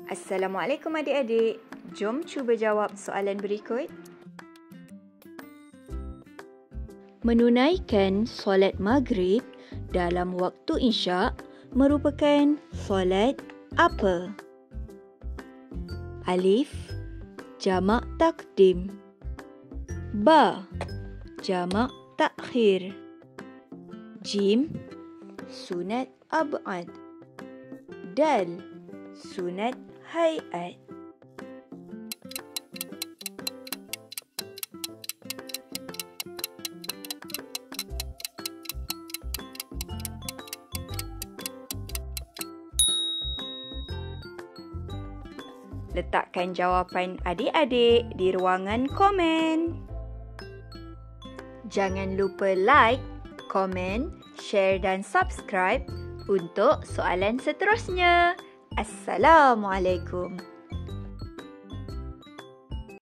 Assalamualaikum adik-adik. Jom cuba jawab soalan berikut. Menunaikan solat maghrib dalam waktu isyak merupakan solat apa? Alif, jamak takdim. Ba, jamak takhir. Jim, sunat ab'ad. Dal, sunat hayat. Letakkan jawapan adik-adik di ruangan komen. Jangan lupa like, komen, share dan subscribe untuk soalan seterusnya. Assalamualaikum.